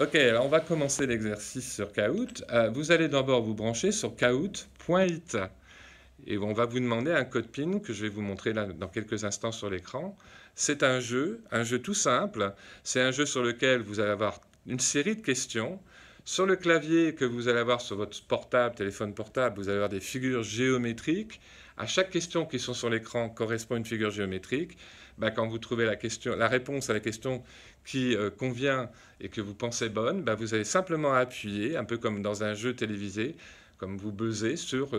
Ok, alors on va commencer l'exercice sur Kahoot. Vous allez d'abord vous brancher sur kahoot.it et on va vous demander un code PIN que je vais vous montrer là dans quelques instants sur l'écran. C'est un jeu tout simple. C'est un jeu sur lequel vous allez avoir une série de questions. Sur le clavier que vous allez avoir sur votre portable, téléphone portable, vous allez avoir des figures géométriques. À chaque question qui sont sur l'écran correspond une figure géométrique. Quand vous trouvez la réponse à la question qui convient et que vous pensez bonne, vous allez simplement appuyer, un peu comme dans un jeu télévisé, comme vous buzzez sur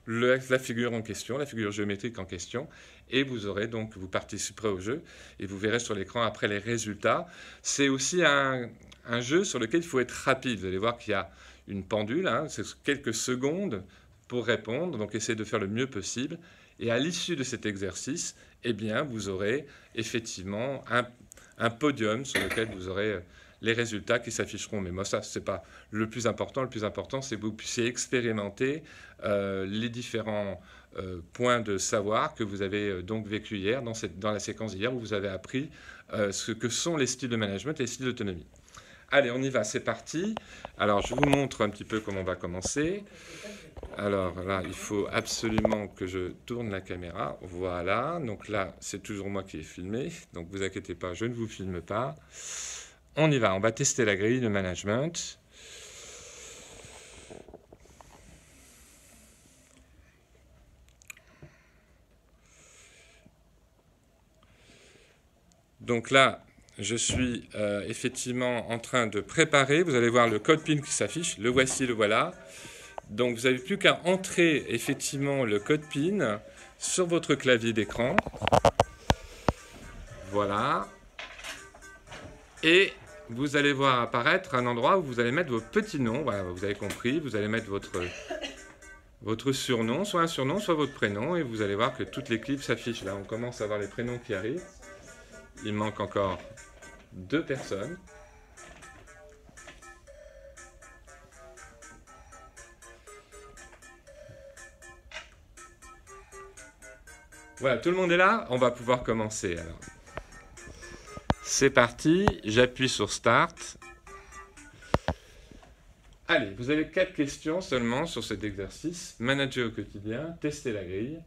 la figure en question, la figure géométrique en question, et vous participerez au jeu et vous verrez sur l'écran après les résultats. C'est aussi un jeu sur lequel il faut être rapide. Vous allez voir qu'il y a une pendule, c'est quelques secondes pour répondre, donc essayez de faire le mieux possible. Et à l'issue de cet exercice, eh bien, vous aurez effectivement un podium sur lequel vous aurez les résultats qui s'afficheront. Mais moi, ça, ce n'est pas le plus important. Le plus important, c'est que vous puissiez expérimenter les différents points de savoir que vous avez donc vécu hier, dans la séquence d'hier, où vous avez appris ce que sont les styles de management et les styles d'autonomie. Allez, on y va, c'est parti. Alors, je vous montre un petit peu comment on va commencer. Alors là, il faut absolument que je tourne la caméra. Voilà, donc là, c'est toujours moi qui ai filmé. Donc, vous inquiétez pas, je ne vous filme pas. On y va, on va tester la grille de management. Donc là, je suis effectivement en train de préparer. Vous allez voir le code PIN qui s'affiche. Le voici, le voilà. Donc vous n'avez plus qu'à entrer effectivement le code PIN sur votre clavier d'écran. Voilà. Et vous allez voir apparaître un endroit où vous allez mettre vos petits noms. Voilà, vous avez compris. Vous allez mettre votre surnom, soit un surnom, soit votre prénom. Et vous allez voir que toute l'équipe s'affiche. Là, on commence à voir les prénoms qui arrivent. Il manque encore 2 personnes. Voilà, tout le monde est là. On va pouvoir commencer alors. C'est parti, j'appuie sur Start. Allez, vous avez 4 questions seulement sur cet exercice. Manager au quotidien, tester la grille.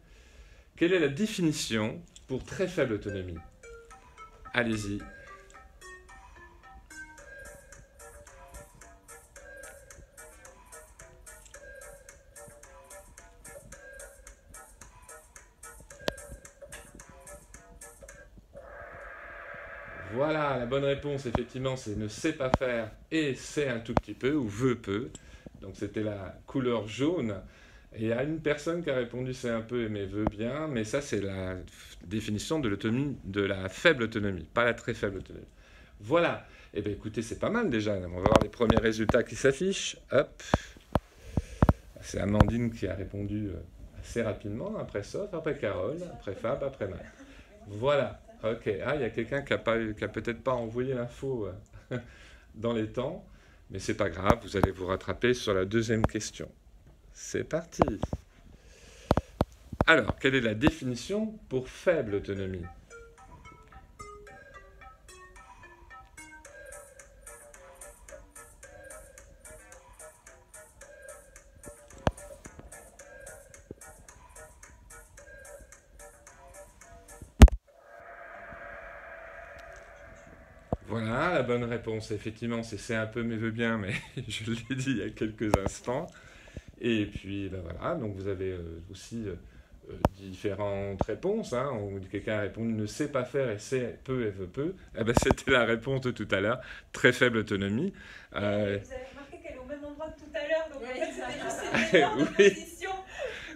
Quelle est la définition pour très faible autonomie? Allez-y. Voilà, la bonne réponse, effectivement, c'est ne sait pas faire et sait un tout petit peu ou veut peu. Donc c'était la couleur jaune. Et il y a une personne qui a répondu c'est un peu mais veut bien, mais ça c'est la définition de l'autonomie, de la faible autonomie, pas la très faible autonomie. Voilà. Eh bien écoutez, c'est pas mal déjà. On va voir les premiers résultats qui s'affichent. Hop. C'est Amandine qui a répondu assez rapidement, après Sof, après Carole, après Fab, après Matt. Voilà. Ok. Ah, il y a quelqu'un qui a peut-être pas envoyé l'info dans les temps, mais c'est pas grave, vous allez vous rattraper sur la deuxième question. C'est parti. Alors, quelle est la définition pour faible autonomie? Voilà, la bonne réponse, effectivement, c'est un peu mais veut bien, mais je l'ai dit il y a quelques instants. Et puis, voilà, donc vous avez aussi différentes réponses. Quelqu'un a répondu ne sait pas faire et sait peu et veut peu. C'était la réponse de tout à l'heure, très faible autonomie. Vous avez remarqué qu'elle est au même endroit que tout à l'heure, donc en fait c'était juste une énorme position.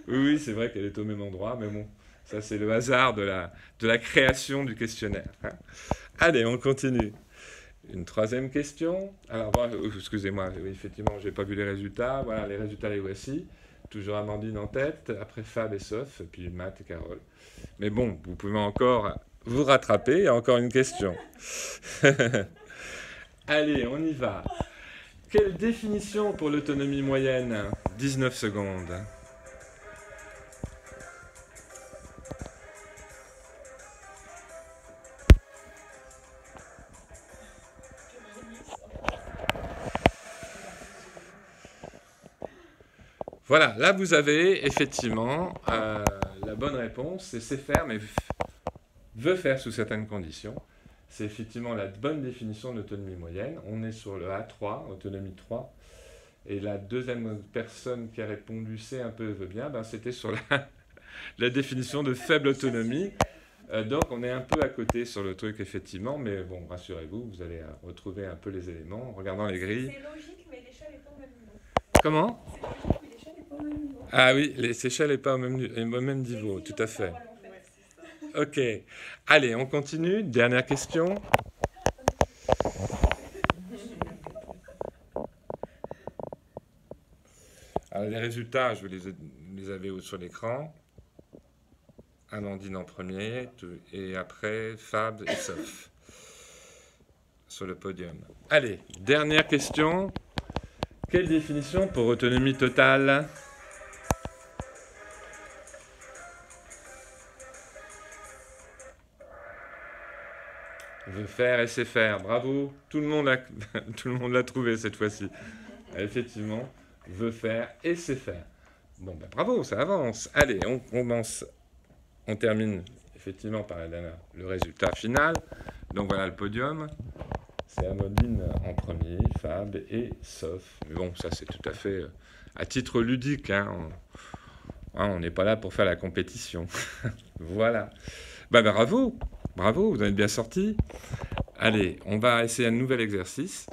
Oui, c'est vrai qu'elle est au même endroit, mais bon, ça c'est le hasard de la création du questionnaire. Allez, on continue. Une troisième question. Alors, excusez-moi, oui, effectivement, je n'ai pas vu les résultats. Voilà, les résultats, les voici. Toujours Amandine en tête, après Fab et Sof, puis Matt et Carole. Mais bon, vous pouvez encore vous rattraper. Il y a encore une question. Allez, on y va. Quelle définition pour l'autonomie moyenne? 19 secondes. Voilà, là vous avez effectivement la bonne réponse, c'est sait faire, mais veut faire sous certaines conditions. C'est effectivement la bonne définition d'autonomie moyenne. On est sur le A3, autonomie 3. Et la deuxième personne qui a répondu c'est un peu veut bien, ben, c'était sur la définition de faible autonomie. Donc on est un peu à côté sur le truc effectivement, mais bon, rassurez-vous, vous allez retrouver un peu les éléments en regardant les grilles. C'est logique, mais l'échelle n'est pas au même niveau. Comment ? C'est logique, mais l'échelle n'est pas au même niveau. Ah oui, l'échelle n'est pas au même niveau, tout à fait. Ok. Allez, on continue. Dernière question. Alors, les résultats, je les avais sur l'écran. Amandine en premier, et après Fab et Soph sur le podium. Allez, dernière question. Quelle définition pour autonomie totale ? Veut faire et sait faire. Bravo. Tout le monde l'a trouvé cette fois-ci. Effectivement, veut faire et sait faire. Bon, ben bravo, ça avance. Allez, on commence. On termine effectivement par le résultat final. Donc voilà le podium. C'est Amandine en premier, Fab et Soph. Mais bon, ça c'est tout à fait à titre ludique. Hein. On n'est pas là pour faire la compétition. Voilà. Ben, bravo, bravo, vous avez bien sorti. Allez, on va essayer un nouvel exercice.